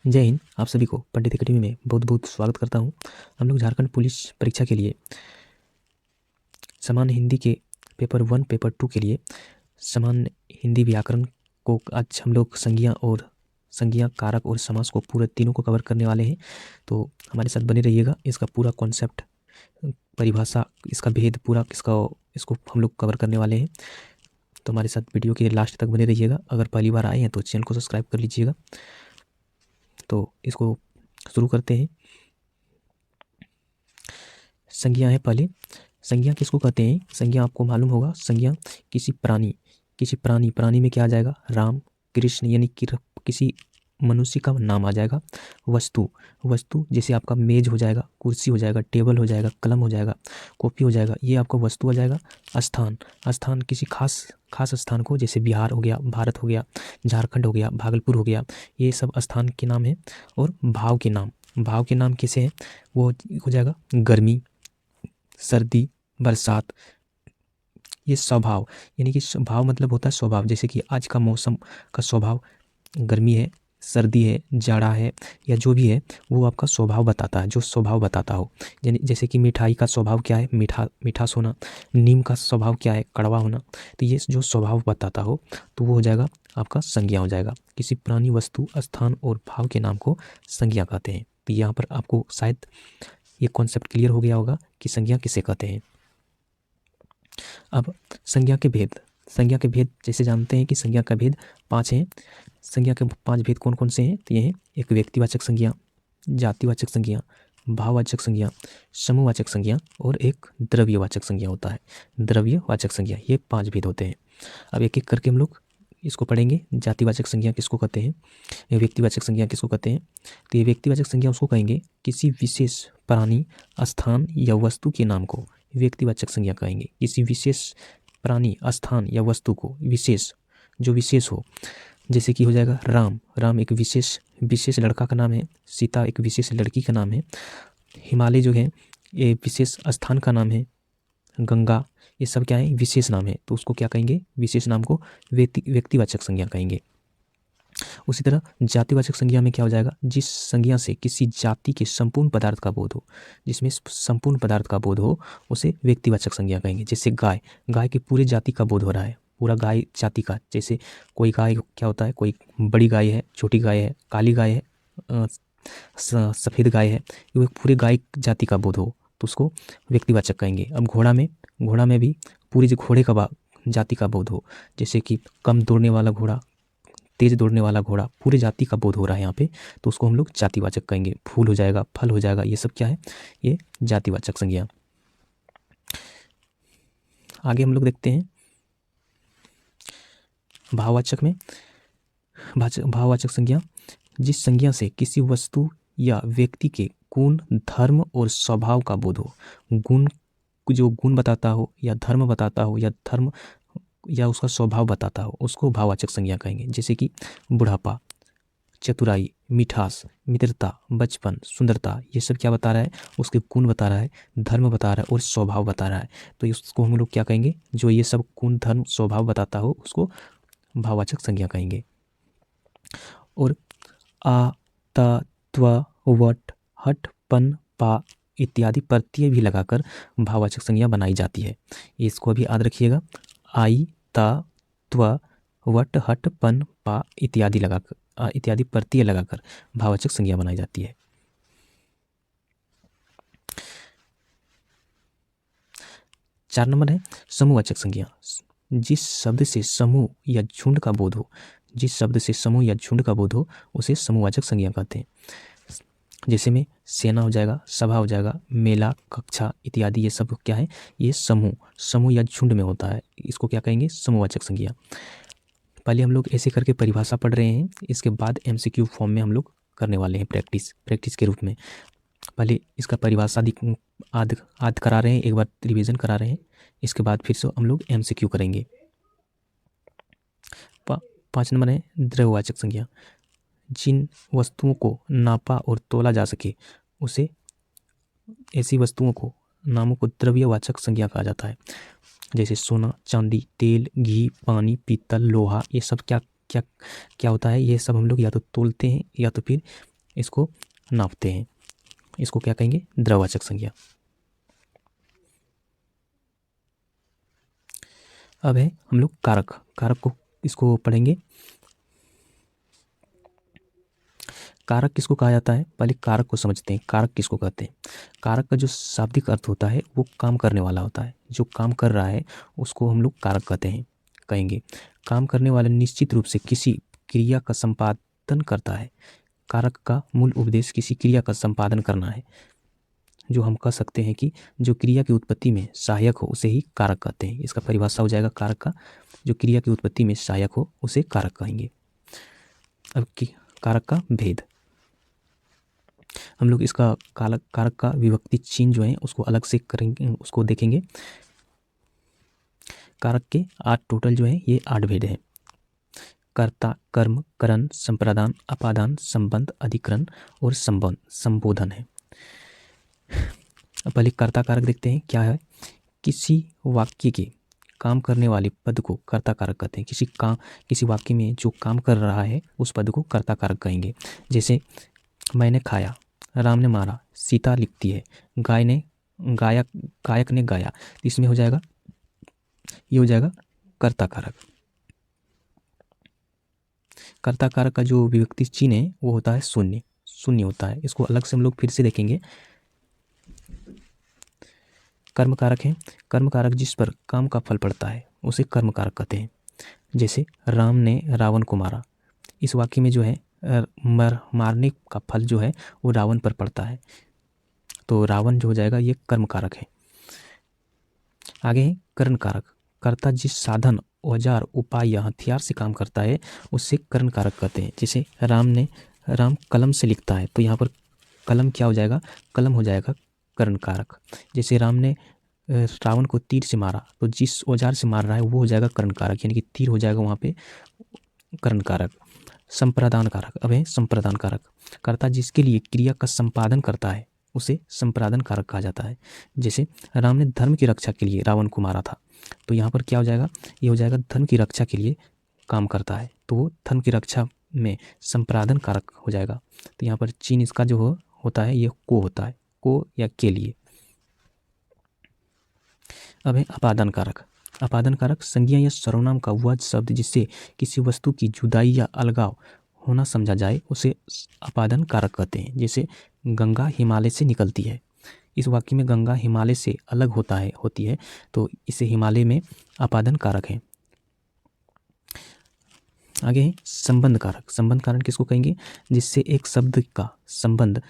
जय हिंद। आप सभी को पंडित एकेडमी में बहुत बहुत स्वागत करता हूं। हम लोग झारखंड पुलिस परीक्षा के लिए सामान्य हिंदी के पेपर 1 पेपर 2 के लिए सामान्य हिंदी व्याकरण को आज हम लोग संज्ञा, कारक और समास को पूरे तीनों को कवर करने वाले हैं। तो हमारे साथ बने रहिएगा। इसका पूरा कॉन्सेप्ट, परिभाषा, इसका भेद पूरा इसको हम लोग कवर करने वाले हैं। तो हमारे साथ वीडियो के लास्ट तक बने रहिएगा। अगर पहली बार आए हैं तो चैनल को सब्सक्राइब कर लीजिएगा। तो इसको शुरू करते हैं। संज्ञा है पहले। संज्ञा किसको कहते हैं? संज्ञा आपको मालूम होगा। संज्ञा किसी प्राणी में क्या आ जाएगा? राम, कृष्ण, यानी कि किसी मनुष्य का नाम आ जाएगा। वस्तु जैसे आपका मेज हो जाएगा, कुर्सी हो जाएगा, टेबल हो जाएगा, कलम हो जाएगा, कॉपी हो जाएगा, ये आपका वस्तु आ जाएगा। स्थान किसी खास स्थान को, जैसे बिहार हो गया, भारत हो गया, झारखंड हो गया, भागलपुर हो गया, ये सब स्थान के नाम है। और भाव के नाम कैसे हैं? वो हो जाएगा गर्मी, सर्दी, बरसात। ये स्वभाव, यानी कि भाव मतलब होता है स्वभाव। जैसे कि आज का मौसम का स्वभाव गर्मी है, सर्दी है, जाड़ा है, या जो भी है वो आपका स्वभाव बताता है, जो स्वभाव बताता हो। जैसे कि मिठाई का स्वभाव क्या है? मीठास होना। नीम का स्वभाव क्या है? कड़वा होना। तो ये जो स्वभाव बताता हो तो वो हो जाएगा आपका संज्ञा हो जाएगा। किसी प्राणी, वस्तु, स्थान और भाव के नाम को संज्ञा कहते हैं। तो यहाँ पर आपको शायद ये कॉन्सेप्ट क्लियर हो गया होगा कि संज्ञा किसे कहते हैं। अब संज्ञा के भेद जैसे जानते हैं कि संज्ञा का भेद 5 हैं। संज्ञा के 5 भेद कौन कौन से हैं? तो ये हैं: एक व्यक्तिवाचक संज्ञा, जातिवाचक संज्ञा, भाववाचक संज्ञा, समूहवाचक संज्ञा, और एक द्रव्यवाचक संज्ञा होता है। द्रव्यवाचक संज्ञा, ये 5 भेद होते हैं। अब एक एक करके हम लोग इसको पढ़ेंगे। जातिवाचक संज्ञा किसको कहते हैं? व्यक्तिवाचक संज्ञा किसको कहते हैं? तो ये व्यक्तिवाचक संज्ञा उसको कहेंगे किसी विशेष प्राणी, स्थान या वस्तु के नाम को व्यक्तिवाचक संज्ञा कहेंगे। किसी विशेष प्राणी, स्थान या वस्तु को जो विशेष हो। जैसे कि हो जाएगा राम एक विशेष लड़का का नाम है। सीता एक विशेष लड़की का नाम है। हिमालय जो है ये विशेष स्थान का नाम है। गंगा, ये सब क्या है? विशेष नाम है। तो उसको क्या कहेंगे? विशेष नाम को व्यक्तिवाचक संज्ञा कहेंगे। उसी तरह जातिवाचक संज्ञा में क्या हो जाएगा? जिस संज्ञा से किसी जाति के संपूर्ण पदार्थ का बोध हो, जिसमें संपूर्ण पदार्थ का बोध हो, उसे व्यक्तिवाचक संज्ञा कहेंगे। जैसे गाय की पूरी जाति का बोध हो रहा है, पूरा गाय जाति का। जैसे कोई गाय क्या होता है? कोई बड़ी गाय है, छोटी गाय है, काली गाय है, सफ़ेद गाय है, ये पूरे गाय जाति का बोध हो तो उसको व्यक्तिवाचक कहेंगे। अब घोड़ा में भी पूरी घोड़े का जाति का बोध हो। जैसे कि कम दौड़ने वाला घोड़ा, तेज दौड़ने वाला घोड़ा, पूरी जाति का बोध हो रहा है यहाँ पे, तो उसको हम लोग जातिवाचक कहेंगे। फूल हो जाएगा, फल हो जाएगा, ये सब क्या है? ये जातिवाचक संज्ञा। आगे हम लोग देखते हैं भाववाचक में। भाववाचक संज्ञा, जिस संज्ञा से किसी वस्तु या व्यक्ति के गुण, धर्म और स्वभाव का बोध हो। जो गुण बताता हो या धर्म बताता हो या उसका स्वभाव बताता हो, उसको भाववाचक संज्ञा कहेंगे। जैसे कि बुढ़ापा, चतुराई, मिठास, मित्रता, बचपन, सुंदरता, ये सब क्या बता रहा है? उसके गुण बता रहा है, धर्म बता रहा है और स्वभाव बता रहा है। तो इसको हम लोग क्या कहेंगे? जो ये सब गुण, धर्म, स्वभाव बताता हो उसको भाववाचक संज्ञा कहेंगे। और आ, त, त्व, वट, हट, पन, पा इत्यादि प्रत्यय भी लगाकर भाववाचक संज्ञा बनाई जाती है। इसको भी याद रखिएगा। आई, ता, त्व, वट, हट, पन, पा इत्यादि प्रत्यय लगाकर भाववाचक संज्ञा बनाई जाती है। 4 नंबर है समूहवाचक संज्ञा। जिस शब्द से समूह या झुंड का बोध हो उसे समूहवाचक संज्ञा कहते हैं। जैसे में सेना हो जाएगा, सभा हो जाएगा, मेला, कक्षा इत्यादि, ये सब क्या है? ये समूह या झुंड में होता है। इसको क्या कहेंगे? समूहवाचक संज्ञा। पहले हम लोग ऐसे करके परिभाषा पढ़ रहे हैं, इसके बाद MCQ फॉर्म में हम लोग करने वाले हैं प्रैक्टिस के रूप में। पहले इसका परिभाषा आद करा रहे हैं, एक बार रिवीजन करा रहे हैं, इसके बाद फिर से हम लोग MCQ करेंगे। 5 नंबर है द्रव्यवाचक संज्ञा। जिन वस्तुओं को नापा और तोला जा सके उसे, ऐसी वस्तुओं को, नामों को द्रव्यवाचक संज्ञा कहा जाता है। जैसे सोना, चांदी, तेल, घी, पानी, पीतल, लोहा, ये सब क्या होता है? ये सब हम लोग या तो तोलते हैं या तो फिर इसको नापते हैं। इसको क्या कहेंगे? द्रववाचक संज्ञा। अब है हम लोग कारक। कारक को इसको पढ़ेंगे। कारक किसको कहा जाता है? पहले कारक को समझते हैं। कारक किसको कहते हैं? कारक का जो शाब्दिक अर्थ होता है वो काम करने वाला होता है। जो काम कर रहा है उसको हम लोग कारक कहते हैं, कहेंगे। काम करने वाला निश्चित रूप से किसी क्रिया का संपादन करता है। कारक का मूल उद्देश्य किसी क्रिया का संपादन करना है। जो हम कह सकते हैं कि जो क्रिया की उत्पत्ति में सहायक हो उसे ही कारक कहते हैं। इसका परिभाषा हो जाएगा कारक का, जो क्रिया की उत्पत्ति में सहायक हो उसे कारक कहेंगे। अब कारक का भेद हम लोग इसका कारक का विभक्ति चिन्ह जो है उसको अलग से करेंगे, उसको देखेंगे। कारक के 8 टोटल जो है ये 8 भेद हैं। कर्ता, कर्म, करण, संप्रदान, अपादान, संबंध, अधिकरण और संबोधन है। अब पहले कर्ता कारक देखते हैं क्या है। किसी वाक्य के काम करने वाले पद को कर्ता कारक कहते हैं। किसी वाक्य में जो काम कर रहा है उस पद को कर्ता कारक कहेंगे। जैसे मैंने खाया, राम ने मारा, सीता लिखती है, गायक ने गाया। इसमें हो जाएगा, ये हो जाएगा कर्ता कारक। कर्ता कारक का जो विभक्ति चिन्ह है वो होता है शून्य। शून्य होता है। इसको अलग से हम लोग फिर से देखेंगे। कर्म कारक है। कर्म कारक जिस पर काम का फल पड़ता है उसे कर्म कारक कहते हैं। जैसे राम ने रावण को मारा। इस वाक्य में जो है मारने का फल जो है वो रावण पर पड़ता है, तो रावण जो हो जाएगा ये कर्म कारक है। आगे है करण कारक। कर्ता जिस साधन, औजार, उपाय या हथियार से काम करता है उससे करण कारक कहते हैं। जैसे राम कलम से लिखता है, तो यहाँ पर कलम क्या हो जाएगा? कलम हो जाएगा करण कारक। जैसे राम ने रावण को तीर से मारा, तो जिस औजार से मार रहा है वो हो जाएगा करण कारक, यानी कि तीर हो जाएगा वहाँ पे करण कारक। संप्रदान कारक। अब है संप्रदान कारक। कर्ता जिसके लिए क्रिया का संपादन करता है उसे संप्रदान कारक कहा जाता है। जैसे राम ने धर्म की रक्षा के लिए रावण को मारा था, तो यहाँ पर क्या हो जाएगा? ये हो जाएगा धर्म की रक्षा के लिए काम करता है, तो वो धर्म की रक्षा में संप्रदान कारक हो जाएगा। तो यहाँ पर चिन्ह इसका जो होता है ये को होता है, को या के लिए। अब है अपादान कारक। अपादान कारक संज्ञा या सर्वनाम का वह शब्द जिससे किसी वस्तु की जुदाई या अलगाव होना समझा जाए उसे अपादान कारक कहते हैं। जैसे गंगा हिमालय से निकलती है। इस वाक्य में गंगा हिमालय से अलग होती है, तो इसे हिमालय में अपादान कारक है। आगे है संबंध कारक। संबंध कारक किसको कहेंगे? जिससे एक शब्द का संबंध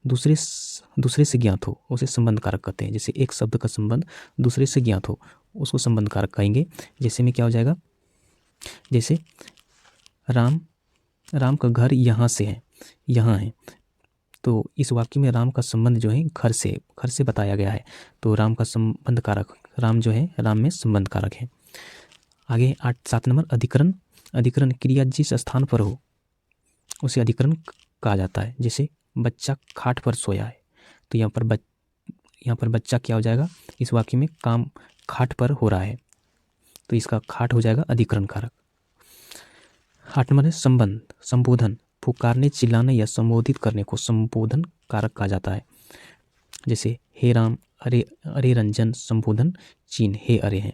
दूसरे से ज्ञात हो उसे संबंध कारक कहते हैं। जैसे एक शब्द का संबंध दूसरे से ज्ञात हो उसको संबंध कारक कहेंगे। जैसे में क्या हो जाएगा? जैसे राम का घर यहाँ से है, यहाँ है, तो इस वाक्य में राम का संबंध जो है घर से बताया गया है, तो राम का संबंध कारक, राम जो है राम में संबंध कारक है। आगे 7 नंबर अधिकरण। अधिकरण क्रिया जिस स्थान पर हो उसे अधिकरण कहा जाता है। जैसे बच्चा खाट पर सोया है, तो यहाँ पर बच्चा क्या हो जाएगा? इस वाक्य में काम खाट पर हो रहा है, तो इसका खाट हो जाएगा अधिकरण कारक। 8 नंबर है संबंध। संबोधन पुकारने, चिल्लाने या संबोधित करने को संबोधन कारक कहा जाता है। जैसे हे राम, अरे रंजन, संबोधन चिन्ह हे अरे है।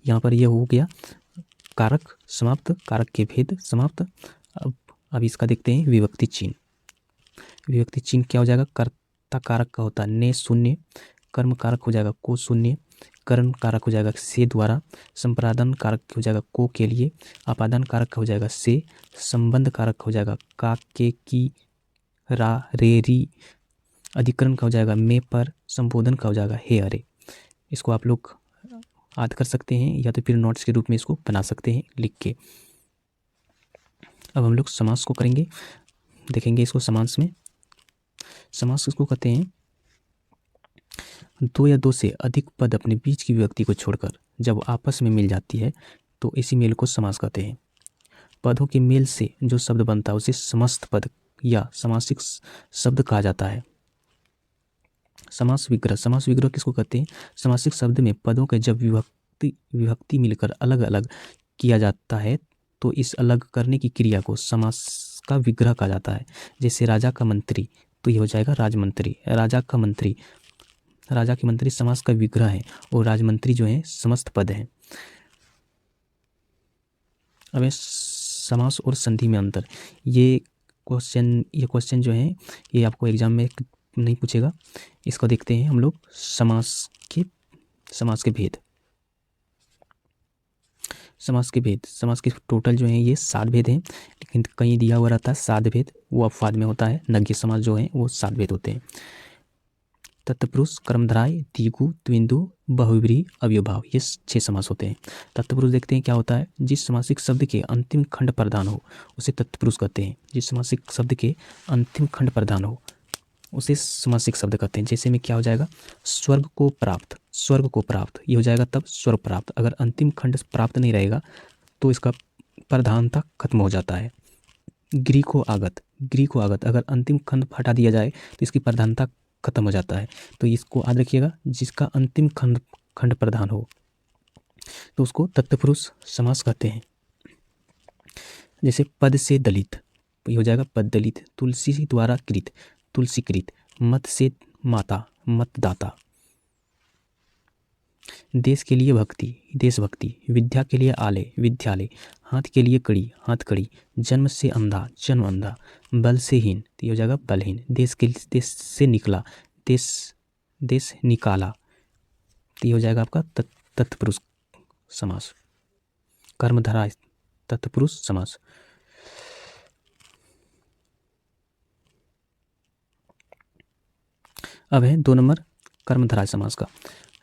यहाँ पर यह हो गया कारक समाप्त, कारक के भेद समाप्त। अब इसका देखते हैं विभक्ति चिन्ह। विभक्ति चिन्ह क्या हो जाएगा? कर्ता कारक का होता है ने शून्य, कर्म कारक हो जाएगा को शून्य, करण कारक हो जाएगा से द्वारा, संप्रदान कारक हो जाएगा को के लिए, अपादान कारक हो जाएगा से, संबंध कारक हो जाएगा का, के, की, रा, रे, री, अधिकरण का हो जाएगा में, पर, संबोधन का हो जाएगा हे अरे। इसको आप लोग याद कर सकते हैं या तो फिर नोट्स के रूप में इसको बना सकते हैं लिख के। अब हम लोग समास को करेंगे, देखेंगे इसको। समास में समास किसको कहते हैं? दो या दो से अधिक पद अपने बीच की विभक्ति को छोड़कर जब आपस में मिल जाती है तो इसी मेल को समास कहते हैं। पदों के मेल से जो शब्द बनता है उसे समस्त पद या समासिक शब्द कहा जाता है। समास विग्रह। समास विग्रह किसको कहते हैं? समासिक शब्द में पदों के जब विभक्ति मिलकर अलग अलग किया जाता है तो इस अलग करने की क्रिया को समास का विग्रह कहा जाता है। जैसे राजा का मंत्री, तो ये हो जाएगा राजमंत्री। राजा का मंत्री, राजा के मंत्री समास का विग्रह है और राजमंत्री जो है समस्त पद है। अब समास और संधि में अंतर, ये क्वेश्चन जो है ये आपको एग्जाम में नहीं पूछेगा। इसको देखते हैं हम लोग समास के भेद। समास के टोटल जो है ये 7 भेद हैं, लेकिन कहीं दिया हुआ रहता है 7 भेद, वो अपवाद में होता है। नग्य समास जो है वो 7 भेद होते हैं। तत्पुरुष, कर्मधारय, द्विगु, द्विंदु, बहुव्रीहि, अव्ययभाव, ये 6 समास होते हैं। तत्पुरुष देखते हैं क्या होता है, जिस समासिक शब्द के अंतिम खंड प्रधान हो उसे तत्पुरुष कहते हैं। जिस समासिक शब्द के अंतिम खंड प्रधान हो उसे समासिक शब्द कहते हैं। जैसे में क्या हो जाएगा, स्वर्ग को प्राप्त, ये हो जाएगा तब स्वर्ग प्राप्त। अगर अंतिम खंड प्राप्त नहीं रहेगा तो इसका प्रधानता खत्म हो जाता है। गृह को आगत, अगर अंतिम खंड हटा दिया जाए तो इसकी प्रधानता खत्म हो जाता है। तो इसको याद रखिएगा, जिसका अंतिम खंड प्रधान हो तो उसको तत्पुरुष समास कहते हैं। जैसे पद से दलित, ये हो जाएगा पद दलित। तुलसी द्वारा कृत, तुलसीकृत। मत से माता, मतदाता। देश के लिए भक्ति, देशभक्ति। विद्या के लिए आलय, विद्यालय। हाथ के लिए कड़ी, हाथकड़ी। जन्म से अंधा, जन्म अंधा। बल से हीन, तो ये हो जाएगा बलहीन। देश से निकला, देश निकाला, तो ये हो जाएगा आपका तत्पुरुष समास। कर्मधारय, तत्पुरुष समास। अब है 2 नंबर कर्मधारय समास का।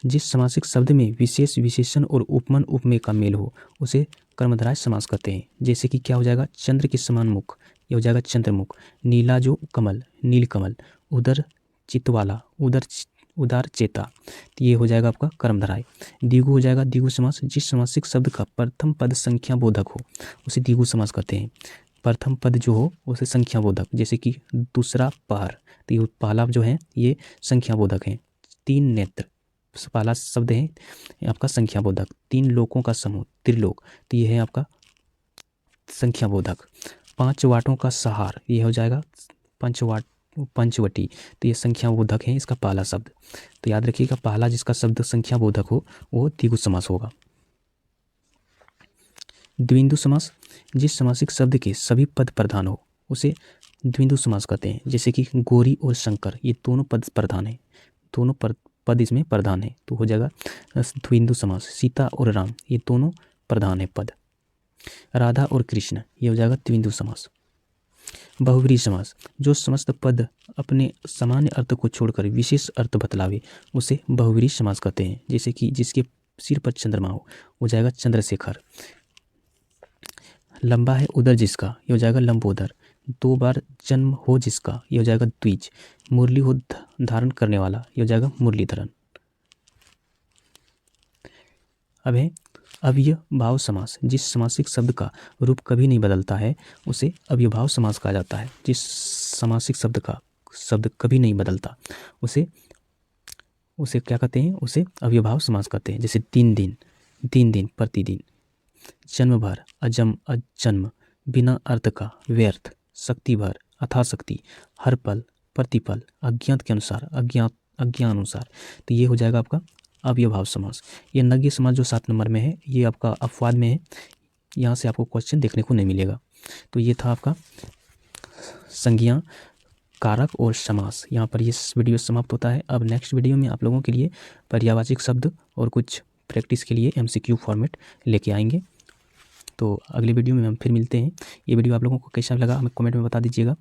जिस समासिक शब्द में विशेष, विशेषण और उपमान, उपमेय का मेल हो उसे कर्मधारय समास कहते हैं। जैसे कि क्या हो जाएगा, चंद्र के समान मुख, ये हो जाएगा चंद्रमुख। नीला जो कमल, नीलकमल। उदर चितवाला, उदार चेता, तो ये हो जाएगा आपका कर्मधारय। द्विगु हो जाएगा द्विगु समास। जिस समासिक शब्द का प्रथम पद संख्या बोधक हो उसे द्विगु समास कहते हैं। प्रथम पद जो हो उसे संख्या बोधक, जैसे कि दूसरा पहर, तो ये पहला जो है ये संख्या बोधक है। 3 नेत्र, पहला शब्द है आपका संख्या बोधक। 3 लोकों का समूह, त्रिलोक, तो ये है आपका संख्या बोधक। 5 वाटों का सहार, ये हो जाएगा पंचवटी, तो ये संख्या बोधक है इसका पहला शब्द। तो याद रखिएगा, पहला जिसका शब्द संख्या बोधक हो वो द्विगु समास होगा। द्विंदु समास, जिस समासिक शब्द के सभी पद प्रधान हो उसे द्विंदु समास कहते हैं। जैसे कि गौरी और शंकर, ये दोनों पद प्रधान है, दोनों पद इसमें प्रधान है, तो हो जाएगा द्विंदु समास। सीता और राम, ये दोनों प्रधान है पद। राधा और कृष्ण, ये हो जाएगा द्विंदु समास। बहुव्रीहि समास, जो समस्त पद अपने सामान्य अर्थ को छोड़कर विशेष अर्थ बतलावे उसे बहुव्रीहि समास कहते हैं। जैसे कि जिसके सिर पर चंद्रमा हो जाएगा चंद्रशेखर। लंबा है उदर जिसका, ये हो जाएगा लंबोदर। 2 बार जन्म हो जिसका, ये हो जाएगा द्विज। मुरली हो धारण करने वाला, ये हो जाएगा मुरलीधरन। अब है अव्ययभाव समास, जिस समासिक शब्द का रूप कभी नहीं बदलता है उसे अव्ययभाव समास कहा जाता है। जिस समासिक शब्द का शब्द कभी नहीं बदलता उसे क्या कहते हैं, उसे अव्ययभाव समास कहते हैं। जैसे 3 दिन, प्रतिदिन। जन्म भर, अजन्म। बिना अर्थ का, व्यर्थ। शक्ति भर, अथाशक्ति। हर पल, प्रतिपल। अज्ञात के अनुसार, अज्ञान अनुसार, तो ये हो जाएगा आपका अव्ययभाव समास। ये नग्य समास जो 7 नंबर में है ये आपका अपवाद में है, यहाँ से आपको क्वेश्चन देखने को नहीं मिलेगा। तो ये था आपका संज्ञा, कारक और समास। यहाँ पर ये वीडियो समाप्त होता है। अब नेक्स्ट वीडियो में आप लोगों के लिए पर्यायवाची शब्द और कुछ प्रैक्टिस के लिए MCQ फॉर्मेट लेके आएंगे। तो अगले वीडियो में हम फिर मिलते हैं। ये वीडियो आप लोगों को कैसा लगा हमें कमेंट में बता दीजिएगा।